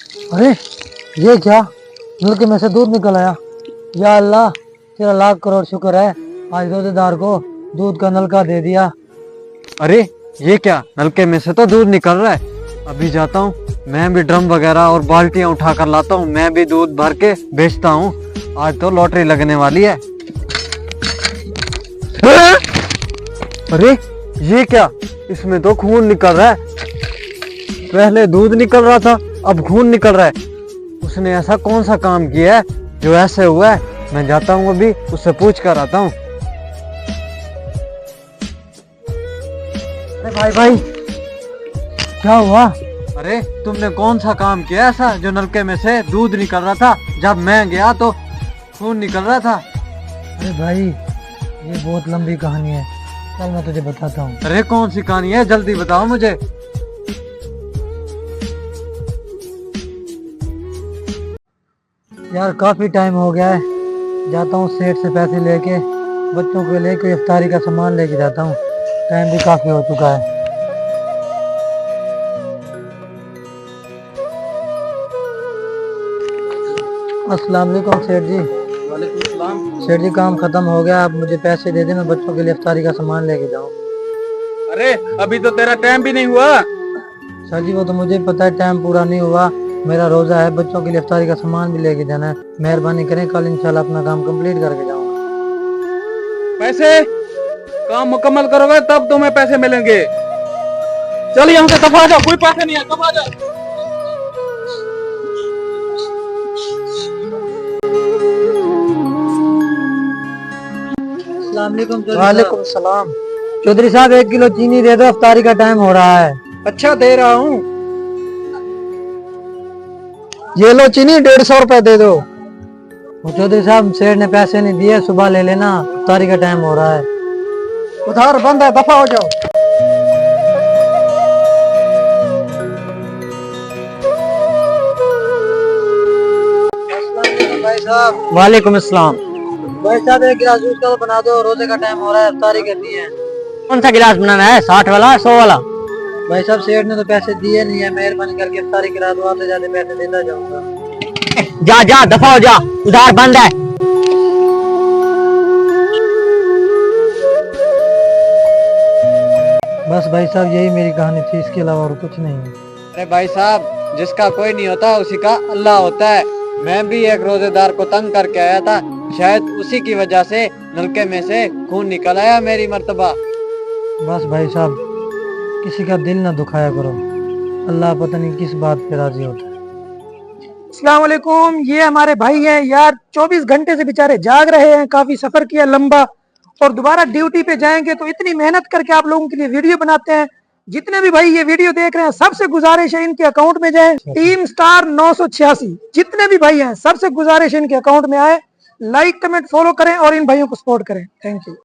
अरे ये क्या, नलके में से दूध निकल आया। या अल्लाह, तेरा लाख करोड़ शुक्र है, आज रोजेदार को दूध का नलका दे दिया। अरे ये क्या, नलके में से तो दूध निकल रहा है। अभी जाता हूँ, मैं भी ड्रम वगैरह और बाल्टियां उठा कर लाता हूँ, मैं भी दूध भर के बेचता हूँ। आज तो लॉटरी लगने वाली है। अरे ये क्या, इसमें तो खून निकल रहा है। पहले दूध निकल रहा था, अब खून निकल रहा है। उसने ऐसा कौन सा काम किया है जो ऐसे हुआ है? मैं जाता हूँ, अभी उससे पूछ कर आता हूँ। अरे भाई भाई, क्या हुआ? अरे तुमने कौन सा काम किया ऐसा जो नलके में से दूध निकल रहा था, जब मैं गया तो खून निकल रहा था? अरे भाई, ये बहुत लंबी कहानी है, चल मैं तुझे बताता हूँ। अरे कौन सी कहानी है, जल्दी बताओ मुझे। यार काफी टाइम हो गया है, जाता हूँ सेठ से पैसे लेके, बच्चों के लिए कोई इफ्तारी का सामान लेके जाता हूँ। टाइम भी काफी हो चुका है। अस्सलाम वालेकुम सेठ जी। वालेकुम सलाम। सेठ जी, काम खत्म हो गया, आप मुझे पैसे दे दें, मैं बच्चों के लिए इफ्तारी का सामान लेके जाऊँ। अरे अभी तो तेरा टाइम भी नहीं हुआ। सर जी वो तो मुझे पता है, टाइम पूरा नहीं हुआ, मेरा रोजा है, बच्चों के लिए इफ्तारी का सामान भी लेके जाना है। मेहरबानी करें, कल इंशाल्लाह अपना काम कंप्लीट करके जाऊंगा। पैसे काम मुकम्मल करोगे तब तुम्हें पैसे मिलेंगे। चल यहाँ से दफा जाओ, कोई पैसे नहीं है, दफा जाओ। वालेकुम सलाम। चौधरी साहब 1 किलो चीनी दे दो, इफ्तारी का टाइम हो रहा है। अच्छा दे रहा हूँ। ये लो चीनी, 150 रुपए दे दो। चौधरी साहब सेठ ने पैसे नहीं दिए, सुबह ले लेना, इफ्तारी का टाइम हो रहा है। उधार बंद है, दफा हो जाओ। भाई साहब। वालेकुम अस्सलाम। भाई साहब 1 गिलास जूस का बना दो, रोजे का टाइम हो रहा है, इफ्तारी करनी है। कौन सा गिलास बनाना है, 60 वाला 100 वाला? भाई साहब सेठ ने तो पैसे दिए नहीं है, मेहरबानी करके इफ्तारी करा दो, आते जाते पैसे देता जाऊंगा। जा जा दफा हो जा, उधार बंद है। बस भाई साहब यही मेरी कहानी थी, इसके अलावा और कुछ नहीं है। अरे भाई साहब, जिसका कोई नहीं होता उसी का अल्लाह होता है। मैं भी एक रोजेदार को तंग करके आया था, शायद उसी की वजह से नलके में से खून निकल आया मेरी मर्तबा। बस भाई साहब, किसी का दिल ना दुखाया करो, अल्लाह पता नहीं किस बात पे राजी होता है। अस्सलाम वालेकुम। ये हमारे भाई हैं यार, 24 घंटे से बेचारे जाग रहे हैं, काफी सफर किया लंबा, और दोबारा ड्यूटी पे जाएंगे तो इतनी मेहनत करके आप लोगों के लिए वीडियो बनाते हैं। जितने भी भाई ये वीडियो देख रहे हैं, सबसे गुजारिश है इनके अकाउंट में जाए, टीम स्टार 986, जितने भी भाई हैं सबसे गुजारिश है इनके अकाउंट में आए, लाइक कमेंट फॉलो करें और इन भाइयों को सपोर्ट करें। Thank you.